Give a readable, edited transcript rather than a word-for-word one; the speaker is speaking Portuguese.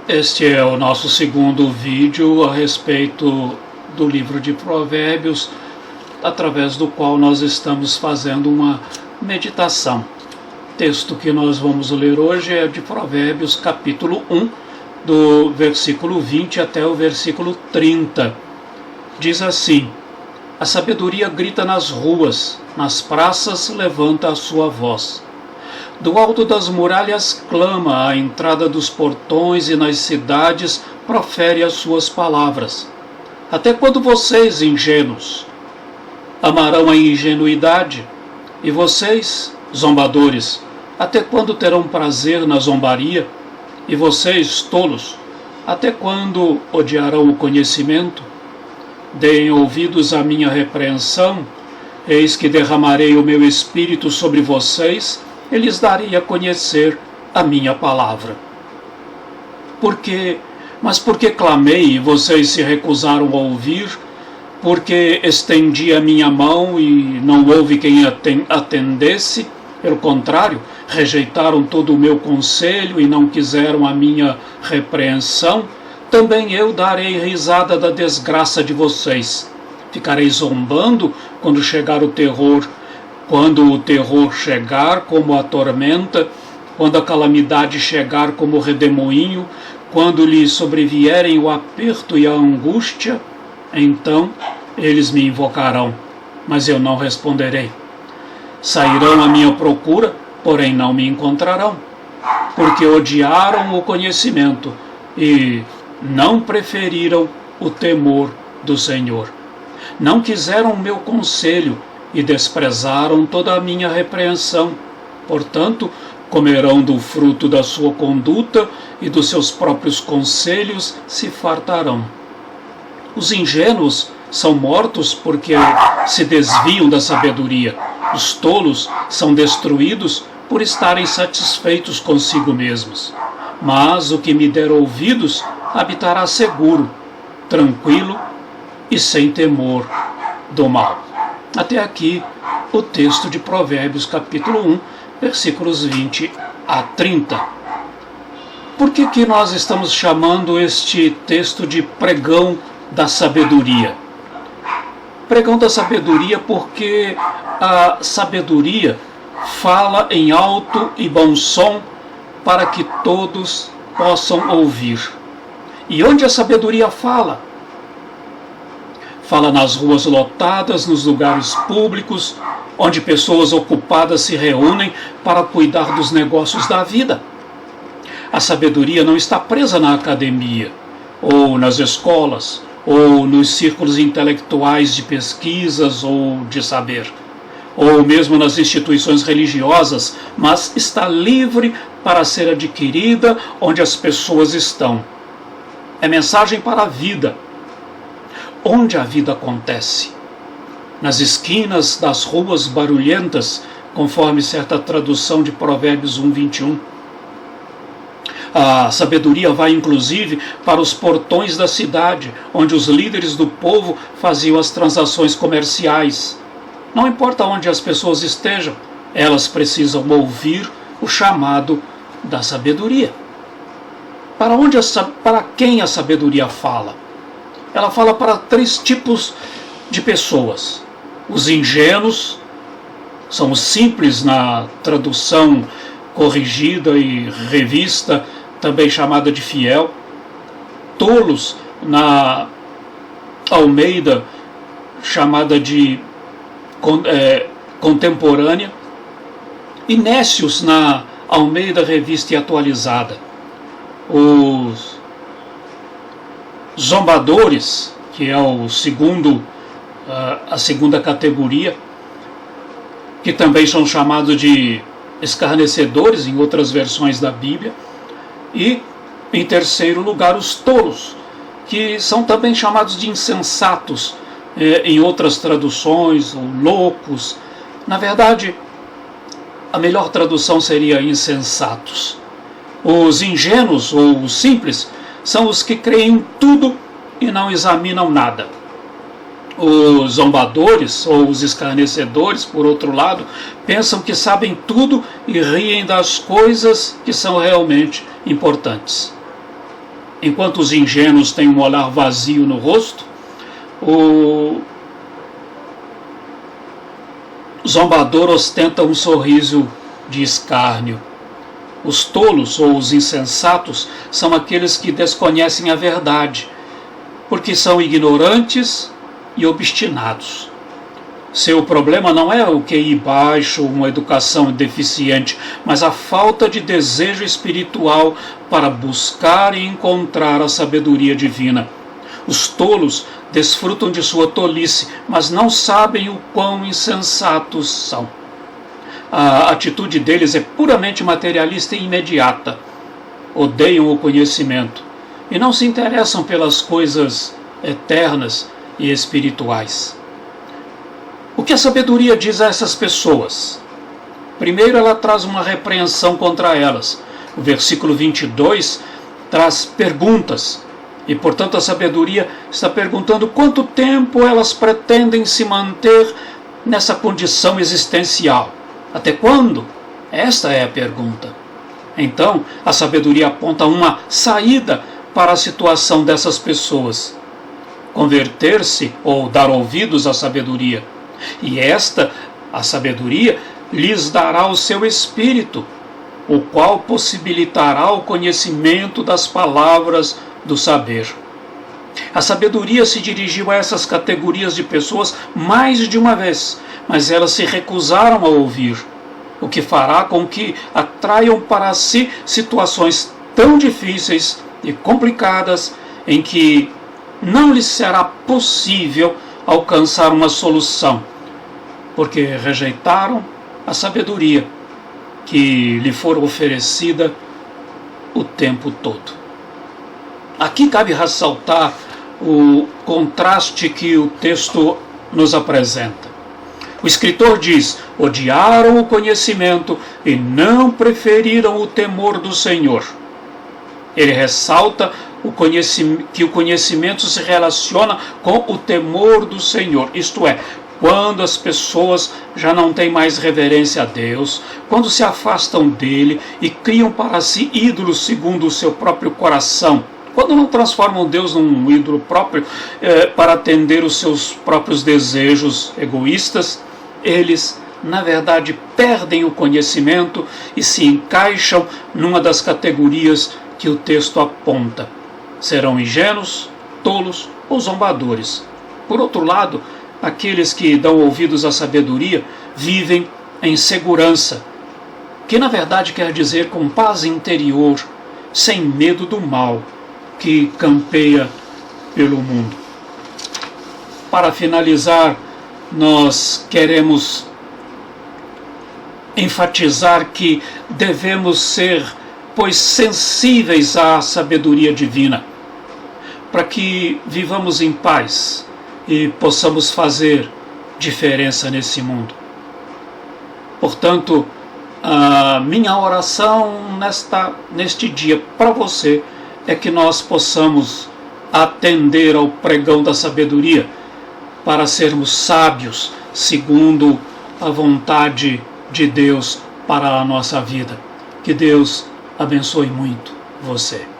Este é o nosso segundo vídeo a respeito do livro de Provérbios, através do qual nós estamos fazendo uma meditação. O texto que nós vamos ler hoje é de Provérbios capítulo 1, do versículo 20 até o versículo 30. Diz assim: a sabedoria grita nas ruas, nas praças levanta a sua voz. Do alto das muralhas clama, à entrada dos portões e nas cidades profere as suas palavras. Até quando vocês, ingênuos, amarão a ingenuidade? E vocês, zombadores, até quando terão prazer na zombaria? E vocês, tolos, até quando odiarão o conhecimento? Deem ouvidos à minha repreensão, eis que derramarei o meu espírito sobre vocês, e lhes darei a conhecer a minha palavra. Mas porque clamei e vocês se recusaram a ouvir? Porque estendi a minha mão e não houve quem atendesse? Pelo contrário, rejeitaram todo o meu conselho e não quiseram a minha repreensão? Também eu darei risada da desgraça de vocês. Ficarei zombando quando chegar o terror. Quando o terror chegar como a tormenta, quando a calamidade chegar como o redemoinho, quando lhes sobrevierem o aperto e a angústia, então eles me invocarão, mas eu não responderei. Sairão à minha procura, porém não me encontrarão, porque odiaram o conhecimento e não preferiram o temor do Senhor. Não quiseram o meu conselho e desprezaram toda a minha repreensão. Portanto, comerão do fruto da sua conduta e dos seus próprios conselhos se fartarão. Os ingênuos são mortos porque se desviam da sabedoria. Os tolos são destruídos por estarem satisfeitos consigo mesmos. Mas o que me der ouvidos habitará seguro, tranquilo e sem temor do mal. Até aqui o texto de Provérbios capítulo 1, versículos 20 a 30. Por que nós estamos chamando este texto de pregão da sabedoria? Pregão da sabedoria porque a sabedoria fala em alto e bom som para que todos possam ouvir. E onde a sabedoria fala? Fala nas ruas lotadas, nos lugares públicos, onde pessoas ocupadas se reúnem para cuidar dos negócios da vida. A sabedoria não está presa na academia, ou nas escolas, ou nos círculos intelectuais de pesquisas ou de saber, ou mesmo nas instituições religiosas, mas está livre para ser adquirida onde as pessoas estão. É mensagem para a vida. Onde a vida acontece? Nas esquinas das ruas barulhentas, conforme certa tradução de Provérbios 1:21. A sabedoria vai inclusive para os portões da cidade, onde os líderes do povo faziam as transações comerciais. Não importa onde as pessoas estejam, elas precisam ouvir o chamado da sabedoria. Para quem a sabedoria fala? Ela fala para 3 tipos de pessoas. Os ingênuos, são os simples na tradução corrigida e revista, também chamada de fiel. Tolos na Almeida, chamada de contemporânea. E nécios na Almeida Revista e Atualizada. Os zombadores, que é a segunda categoria, que também são chamados de escarnecedores em outras versões da Bíblia, e em terceiro lugar os tolos, que são também chamados de insensatos em outras traduções, ou loucos. Na verdade, a melhor tradução seria insensatos. Os ingênuos ou os simples são os que creem em tudo e não examinam nada. Os zombadores ou os escarnecedores, por outro lado, pensam que sabem tudo e riem das coisas que são realmente importantes. enquanto os ingênuos têm um olhar vazio no rosto, o zombador ostenta um sorriso de escárnio. Os tolos ou os insensatos são aqueles que desconhecem a verdade, porque são ignorantes e obstinados. Seu problema não é o QI baixo, uma educação deficiente, mas a falta de desejo espiritual para buscar e encontrar a sabedoria divina. Os tolos desfrutam de sua tolice, mas não sabem o quão insensatos são. A atitude deles é puramente materialista e imediata. Odeiam o conhecimento e não se interessam pelas coisas eternas e espirituais. O que a sabedoria diz a essas pessoas? Primeiro, ela traz uma repreensão contra elas. O versículo 22 traz perguntas. E, portanto, a sabedoria está perguntando quanto tempo elas pretendem se manter nessa condição existencial. Até quando? Esta é a pergunta. Então, a sabedoria aponta uma saída para a situação dessas pessoas. Converter-se ou dar ouvidos à sabedoria. E esta, a sabedoria, lhes dará o seu espírito, o qual possibilitará o conhecimento das palavras do saber. A sabedoria se dirigiu a essas categorias de pessoas mais de uma vez, mas elas se recusaram a ouvir, o que fará com que atraiam para si situações tão difíceis e complicadas em que não lhes será possível alcançar uma solução, porque rejeitaram a sabedoria que lhe for oferecida o tempo todo. Aqui cabe ressaltar o contraste que o texto nos apresenta. O escritor diz: odiaram o conhecimento e não preferiram o temor do Senhor. Ele ressalta que o conhecimento se relaciona com o temor do Senhor, isto é, quando as pessoas já não têm mais reverência a Deus, quando se afastam dele e criam para si ídolos segundo o seu próprio coração, quando não transformam Deus num ídolo próprio para atender os seus próprios desejos egoístas, eles, na verdade, perdem o conhecimento e se encaixam numa das categorias que o texto aponta. Serão ingênuos, tolos ou zombadores. Por outro lado, aqueles que dão ouvidos à sabedoria vivem em segurança, que na verdade quer dizer com paz interior, sem medo do mal que campeia pelo mundo. Para finalizar, nós queremos enfatizar que devemos ser, pois, sensíveis à sabedoria divina, para que vivamos em paz e possamos fazer diferença nesse mundo. Portanto, a minha oração neste dia para você é que nós possamos atender ao pregão da sabedoria para sermos sábios segundo a vontade de Deus para a nossa vida. Que Deus abençoe muito você.